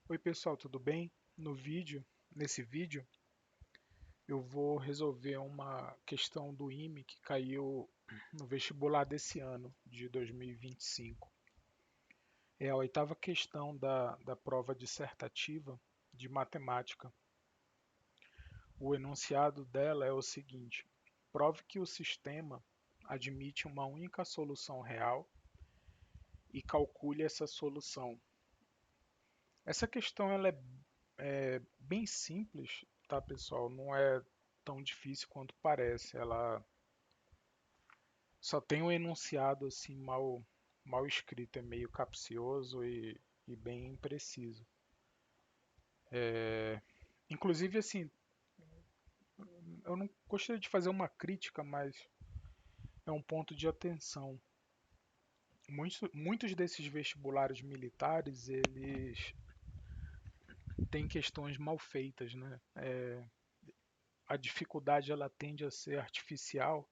Oi pessoal, tudo bem? Nesse vídeo, eu vou resolver uma questão do IME que caiu no vestibular desse ano, de 2025. É a oitava questão da prova dissertativa de matemática. O enunciado dela é o seguinte: prove que o sistema admite uma única solução real e calcule essa solução. Essa questão é bem simples, tá, pessoal? Não é tão difícil quanto parece. Ela só tem um enunciado assim mal escrito, é meio capcioso e bem impreciso. Inclusive, assim, eu não gostaria de fazer uma crítica, mas é um ponto de atenção. Muitos desses vestibulares militares, eles têm questões mal feitas, né? A dificuldade ela tende a ser artificial.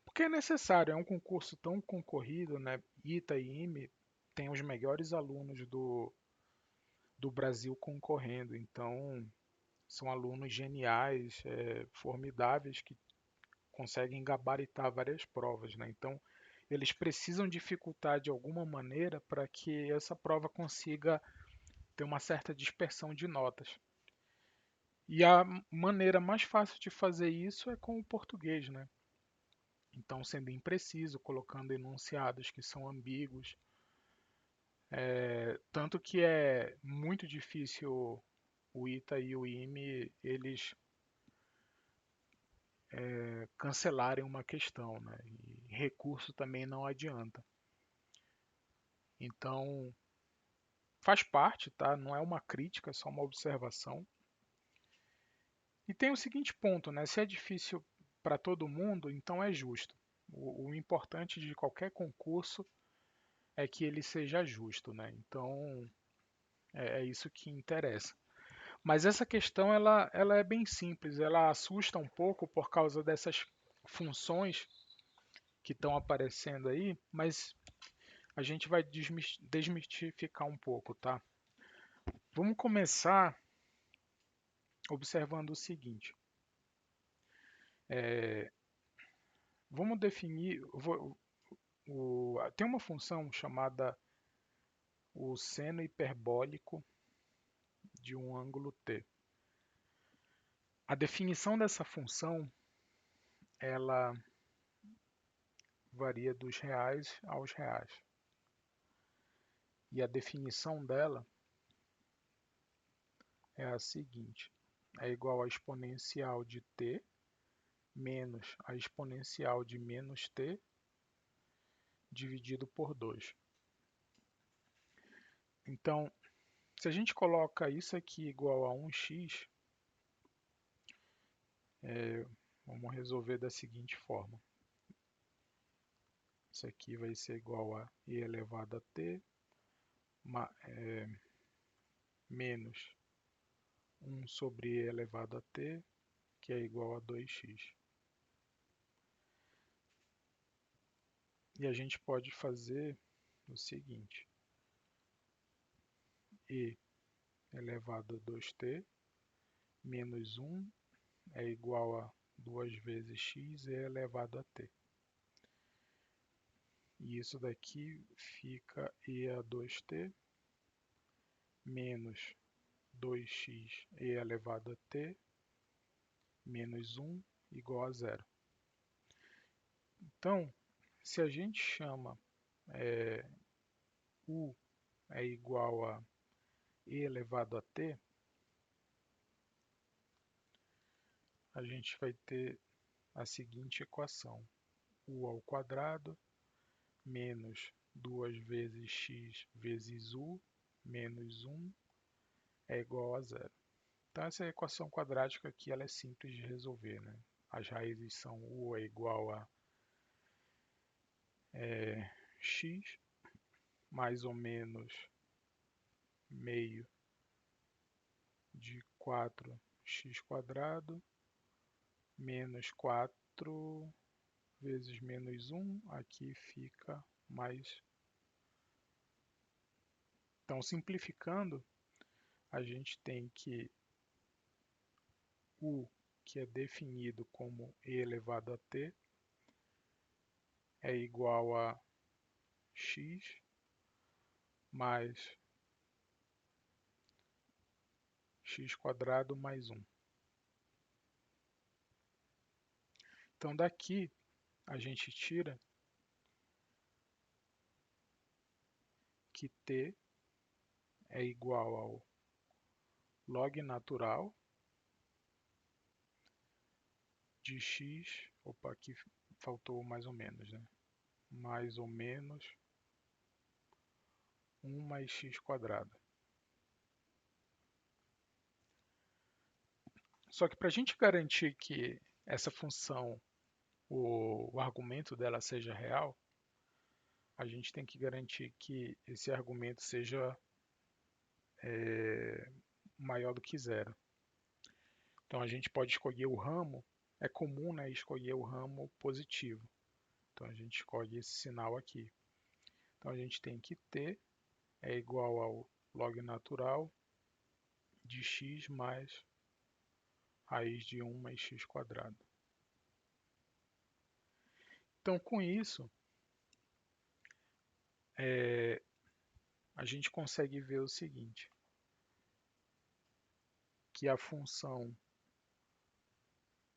Porque é necessário, é um concurso tão concorrido, né? ITA e IME tem os melhores alunos do Brasil concorrendo, então são alunos geniais, formidáveis, que conseguem gabaritar várias provas, né? Então eles precisam dificultar de alguma maneira para que essa prova consiga ter uma certa dispersão de notas. E a maneira mais fácil de fazer isso é com o português, né? Então, sendo impreciso, colocando enunciados que são ambíguos. Tanto que é muito difícil o ITA e o IME eles cancelarem uma questão, né? E recurso também não adianta. Então, faz parte, tá? Não é uma crítica, é só uma observação. E tem o seguinte ponto, né? Se é difícil para todo mundo, então é justo. O importante de qualquer concurso é que ele seja justo, né? Então, é isso que interessa. Mas essa questão ela é bem simples, ela assusta um pouco por causa dessas funções que estão aparecendo aí, mas a gente vai desmistificar um pouco, tá? Vamos começar observando o seguinte. Vamos definir. Tem uma função chamada o seno hiperbólico de um ângulo T. A definição dessa função ela varia dos reais aos reais. E a definição dela é a seguinte: é igual a exponencial de t menos a exponencial de menos t dividido por 2. Então, se a gente coloca isso aqui igual a 1x, vamos resolver da seguinte forma. Isso aqui vai ser igual a e elevado a t menos 1 sobre e elevado a t, que é igual a 2x. E a gente pode fazer o seguinte: e elevado a 2t menos 1 é igual a 2 vezes x elevado a t. E isso daqui fica e a 2t menos 2x elevado a t menos 1 igual a zero. Então, se a gente chama u é igual a e elevado a t, a gente vai ter a seguinte equação: u ao quadrado menos 2 vezes x vezes u menos 1 é igual a zero. Então essa equação quadrática aqui ela é simples de resolver, né? As raízes são u é igual a x mais ou menos meio de 4x quadrado menos 4 vezes menos 1, aqui fica mais Então, simplificando, a gente tem que U, que é definido como e elevado a t, é igual a x mais x quadrado mais 1. Então, daqui a gente tira que t é igual ao log natural de x, opa, aqui faltou mais ou menos, né? Mais ou menos 1 mais x quadrado. Só que para a gente garantir que essa função, o argumento dela seja real, a gente tem que garantir que esse argumento seja maior do que zero. Então a gente pode escolher o ramo, é comum, né, escolher o ramo positivo. Então a gente escolhe esse sinal aqui. Então a gente tem que t é igual ao log natural de x mais raiz de 1 mais x quadrado. Então com isso, a gente consegue ver o seguinte, que a função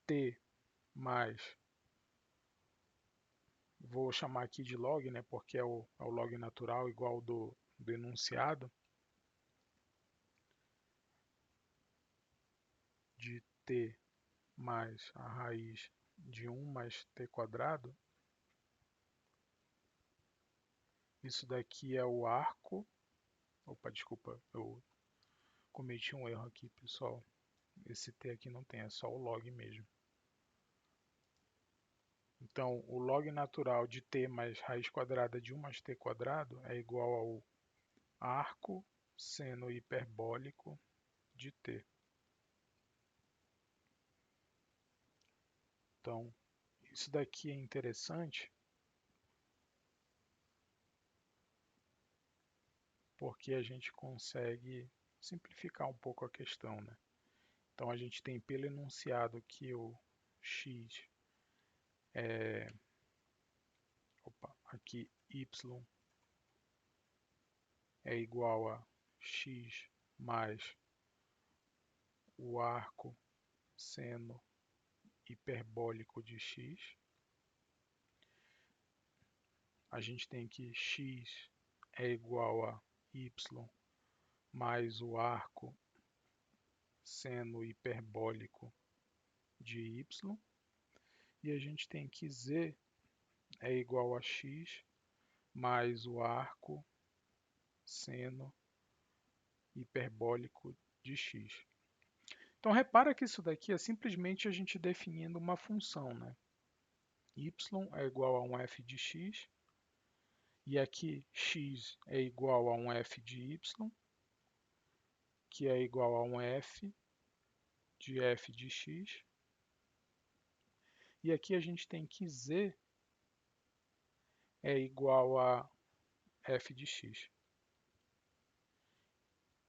t mais, vou chamar aqui de log, né, porque é o log natural igual do enunciado, de t mais a raiz de 1 mais t quadrado, isso daqui é o arco, opa, desculpa, eu cometi um erro aqui, pessoal, esse t aqui não tem, é só o log mesmo. Então, o log natural de t mais raiz quadrada de 1 mais t quadrado é igual ao arco seno hiperbólico de t. Então, isso daqui é interessante porque a gente consegue simplificar um pouco a questão, né? Então, a gente tem pelo enunciado que o x é, aqui y é igual a x mais o arco seno hiperbólico de x. A gente tem que x é igual a y mais o arco seno hiperbólico de y. E a gente tem que z é igual a x mais o arco seno hiperbólico de x. Então repara que isso daqui é simplesmente a gente definindo uma função, né? Y é igual a um f de x, e aqui x é igual a um f de y, que é igual a um f de x, e aqui a gente tem que z é igual a f de x.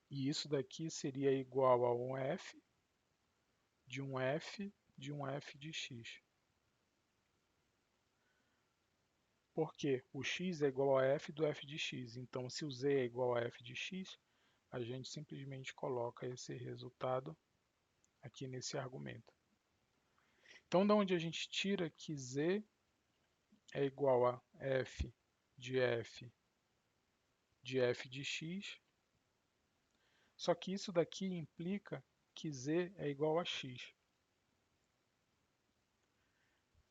E isso daqui seria igual a um f de um f de um f de x. Porque o x é igual a f do f de x. Então, se o z é igual a f de x, a gente simplesmente coloca esse resultado aqui nesse argumento. Então, da onde a gente tira que z é igual a f de f de x, só que isso daqui implica que z é igual a x.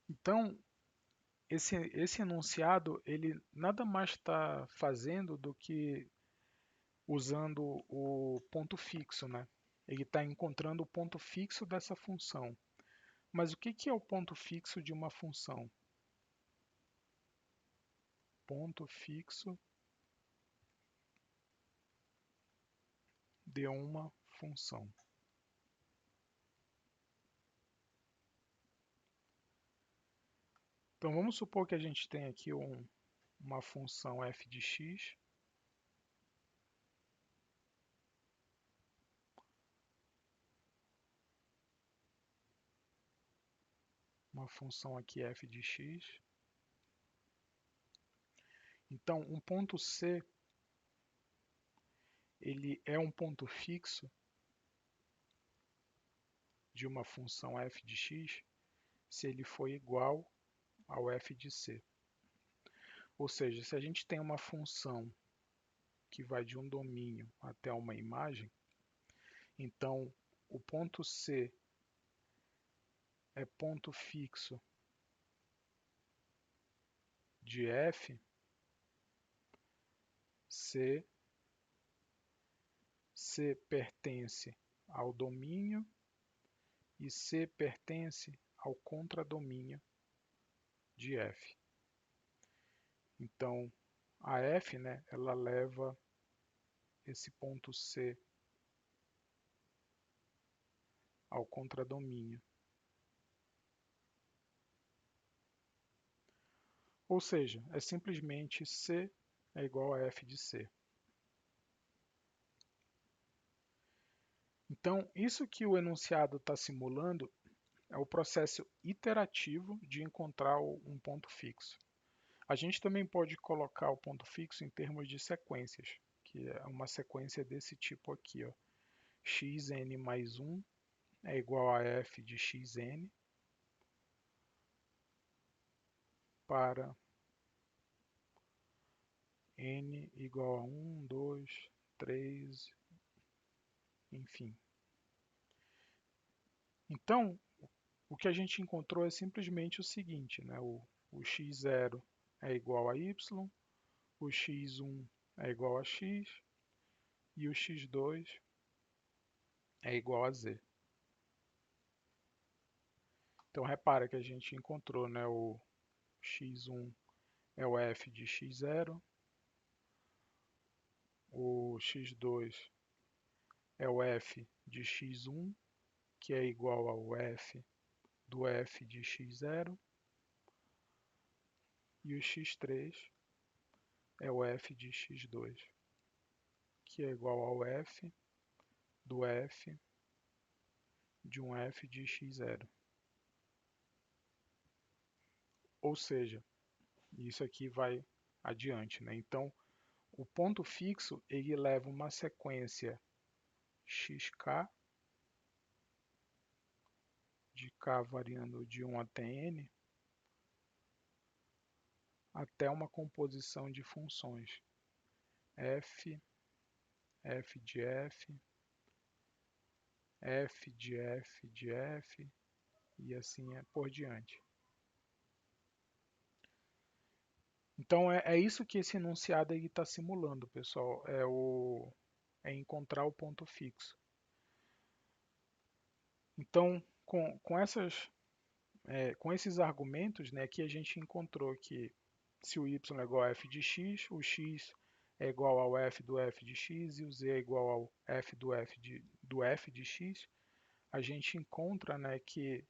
Então, esse enunciado, ele nada mais está fazendo do que usando o ponto fixo, né? Ele está encontrando o ponto fixo dessa função. Mas o que é o ponto fixo de uma função? Ponto fixo de uma função. Então vamos supor que a gente tem aqui uma função f de x uma função aqui f de x. Então, um ponto C, ele é um ponto fixo de uma função f de x se ele for igual ao f de C. Ou seja, se a gente tem uma função que vai de um domínio até uma imagem, então o ponto C é ponto fixo de f se C pertence ao domínio e C pertence ao contradomínio de f. Então, a f, né, ela leva esse ponto C ao contradomínio. Ou seja, é simplesmente C é igual a f de C. Então, isso que o enunciado está simulando é o processo iterativo de encontrar um ponto fixo. A gente também pode colocar o ponto fixo em termos de sequências, que é uma sequência desse tipo aqui, ó. Xn mais 1 é igual a f de xn para n igual a 1, 2, 3, enfim. Então, o que a gente encontrou é simplesmente o seguinte, né? O x0 é igual a y, o x1 é igual a x e o x2 é igual a z. Então, repara que a gente encontrou, né, o x1 é o f de x0, o x2 é o f de x1, que é igual ao f do f de x0, e o x3 é o f de x2, que é igual ao f do f de um f de x0. Ou seja, isso aqui vai adiante, né? Então, o ponto fixo ele leva uma sequência xk, de k variando de 1 até n, até uma composição de funções f, f de f, f de f de f, e assim por diante. Então é isso que esse enunciado está simulando, pessoal, é encontrar o ponto fixo. Então, com esses argumentos, né, aqui a gente encontrou que se o y é igual a f de x, o x é igual ao f do f de x e o z é igual ao f do f de x, a gente encontra, né, que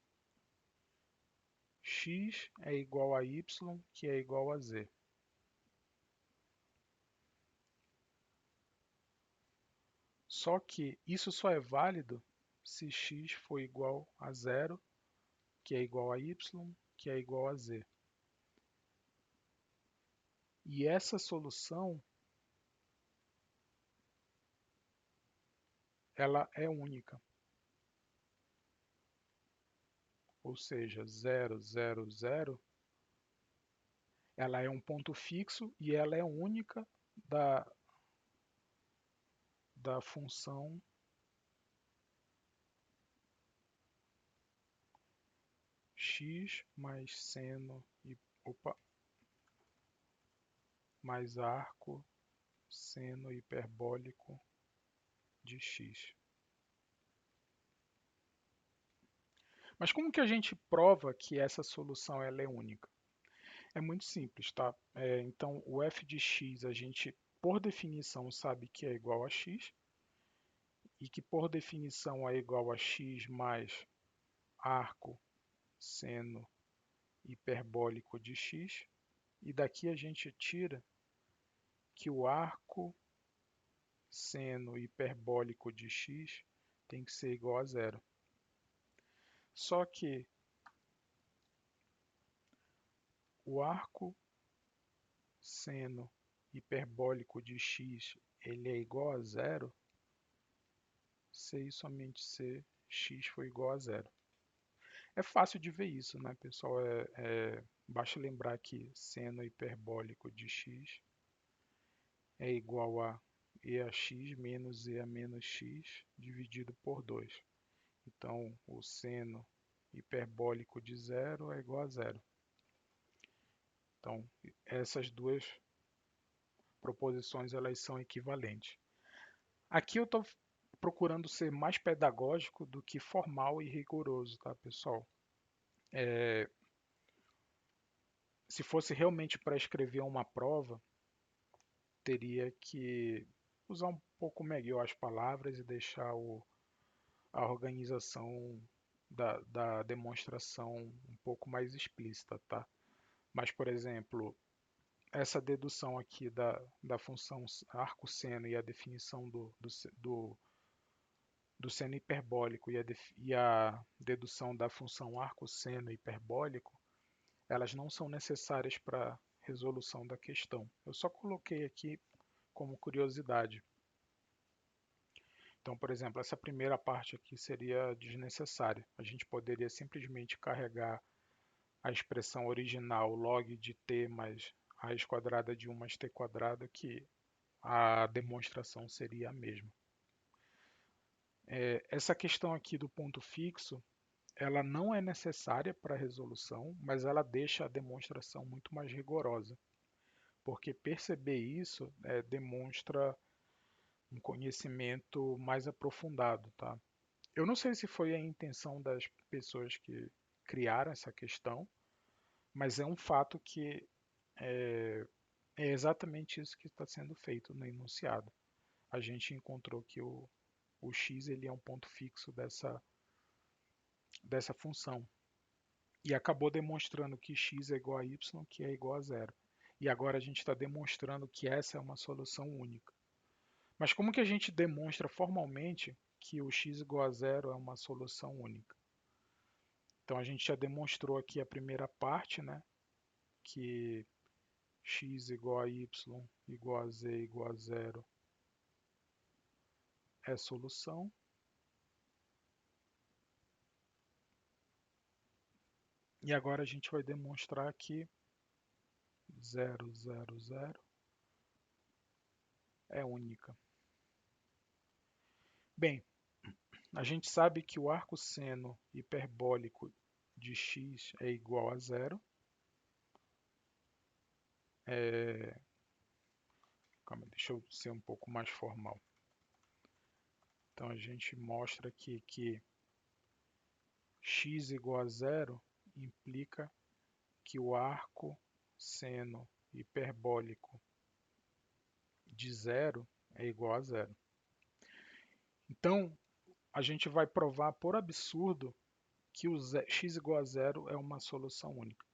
x é igual a y, que é igual a z. Só que isso só é válido se x for igual a zero, que é igual a y, que é igual a z. E essa solução ela é única. Ou seja, 0, 0, 0, ela é um ponto fixo e ela é única da função x mais seno mais arco seno hiperbólico de x. Mas como que a gente prova que essa solução ela é única? É muito simples, tá? Então, o f de x a gente, por definição, sabe que é igual a x, e que, por definição, é igual a x mais arco seno hiperbólico de x, e daqui a gente tira que o arco seno hiperbólico de x tem que ser igual a zero. Só que o arco seno hiperbólico de x ele é igual a zero se e somente se x for igual a zero. É fácil de ver isso, né, pessoal? Basta lembrar que seno hiperbólico de x é igual a e a x menos e a menos x dividido por 2. Então, o seno hiperbólico de zero é igual a zero. Então, essas duas proposições elas são equivalentes. Aqui eu estou procurando ser mais pedagógico do que formal e rigoroso, tá, pessoal? Se fosse realmente para escrever uma prova, teria que usar um pouco melhor as palavras e deixar a organização da demonstração um pouco mais explícita, tá? Mas, por exemplo, essa dedução aqui da função arco-seno e a definição do seno hiperbólico e a dedução da função arco-seno hiperbólico, elas não são necessárias para a resolução da questão. Eu só coloquei aqui como curiosidade. Então, por exemplo, essa primeira parte aqui seria desnecessária. A gente poderia simplesmente carregar a expressão original log de t mais raiz quadrada de 1 mais t quadrado, que a demonstração seria a mesma. Essa questão aqui do ponto fixo, ela não é necessária para a resolução, mas ela deixa a demonstração muito mais rigorosa, porque perceber isso demonstra um conhecimento mais aprofundado, tá? Eu não sei se foi a intenção das pessoas que criaram essa questão, mas é um fato que é exatamente isso que está sendo feito no enunciado. A gente encontrou que o x ele é um ponto fixo dessa função e acabou demonstrando que x é igual a y, que é igual a zero. E agora a gente está demonstrando que essa é uma solução única. Mas como que a gente demonstra formalmente que o x igual a zero é uma solução única? Então a gente já demonstrou aqui a primeira parte, né, que x igual a y igual a z igual a zero é solução. E agora a gente vai demonstrar que 0, 0, 0 é única. Bem, a gente sabe que o arco seno hiperbólico de x é igual a zero. Calma, deixa eu ser um pouco mais formal. Então a gente mostra aqui que x igual a zero implica que o arco seno hiperbólico de zero é igual a zero. Então, a gente vai provar por absurdo que o x igual a zero é uma solução única.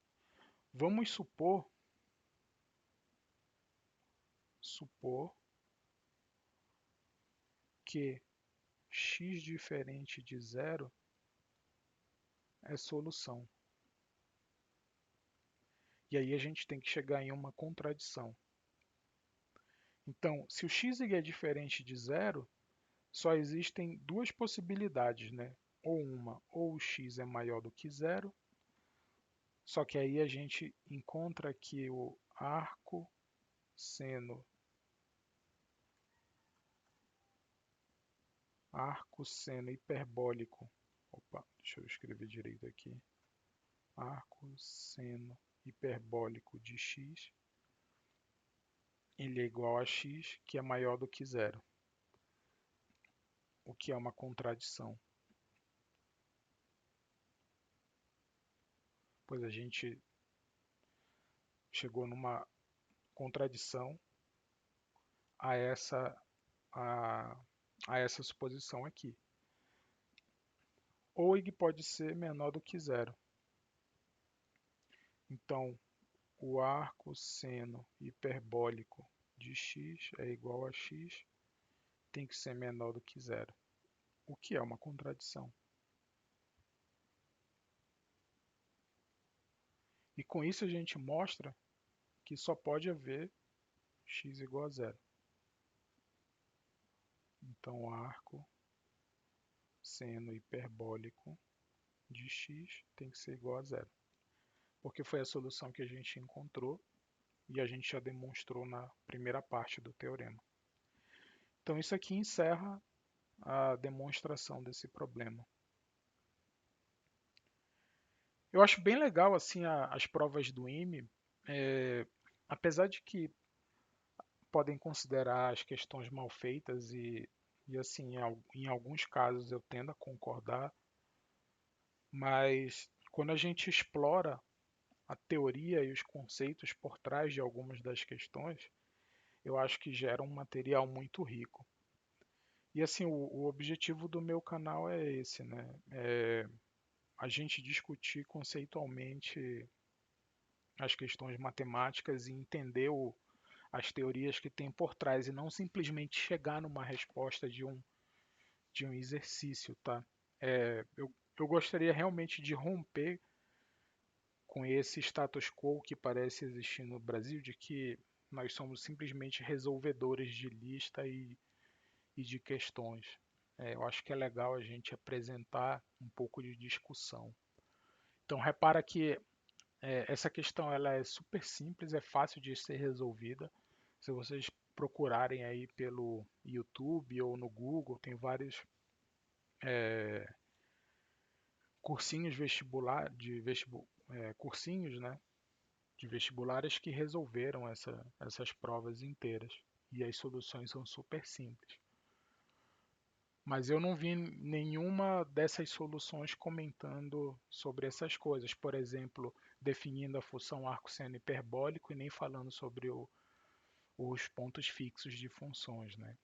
Vamos supor que x diferente de zero é solução. E aí a gente tem que chegar em uma contradição. Então, se o x é diferente de zero, só existem duas possibilidades, né? Ou o x é maior do que zero, só que aí a gente encontra que o arco seno hiperbólico, opa, deixa eu escrever direito aqui, arco seno hiperbólico de x, ele é igual a x, que é maior do que zero, o que é uma contradição. Pois a gente chegou numa contradição a essa, a, a essa suposição aqui. Ou ele pode ser menor do que zero. Então, o arco seno hiperbólico de x é igual a x, tem que ser menor do que zero, o que é uma contradição. E com isso a gente mostra que só pode haver x igual a zero. Então, o arco seno hiperbólico de x tem que ser igual a zero, porque foi a solução que a gente encontrou e a gente já demonstrou na primeira parte do teorema. Então, isso aqui encerra a demonstração desse problema. Eu acho bem legal assim as provas do IME, apesar de que podem considerar as questões mal feitas e assim, em alguns casos eu tendo a concordar, mas quando a gente explora a teoria e os conceitos por trás de algumas das questões, eu acho que gera um material muito rico. E assim, o objetivo do meu canal é esse, né? A gente discutir conceitualmente as questões matemáticas e entender as teorias que tem por trás e não simplesmente chegar numa resposta de um exercício, tá? Eu gostaria realmente de romper com esse status quo que parece existir no Brasil, de que nós somos simplesmente resolvedores de lista e de questões. Eu acho que é legal a gente apresentar um pouco de discussão. Então, repara que essa questão ela é super simples, é fácil de ser resolvida. Se vocês procurarem aí pelo YouTube ou no Google, tem vários cursinhos cursinhos, né, de vestibulares que resolveram essas provas inteiras. E as soluções são super simples. Mas eu não vi nenhuma dessas soluções comentando sobre essas coisas. Por exemplo, definindo a função arco-seno hiperbólico e nem falando sobre os pontos fixos de funções, né?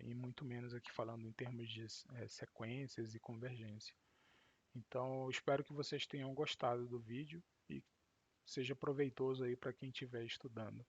E muito menos aqui falando em termos de sequências e convergência. Então, eu espero que vocês tenham gostado do vídeo e seja proveitoso aí para quem estiver estudando.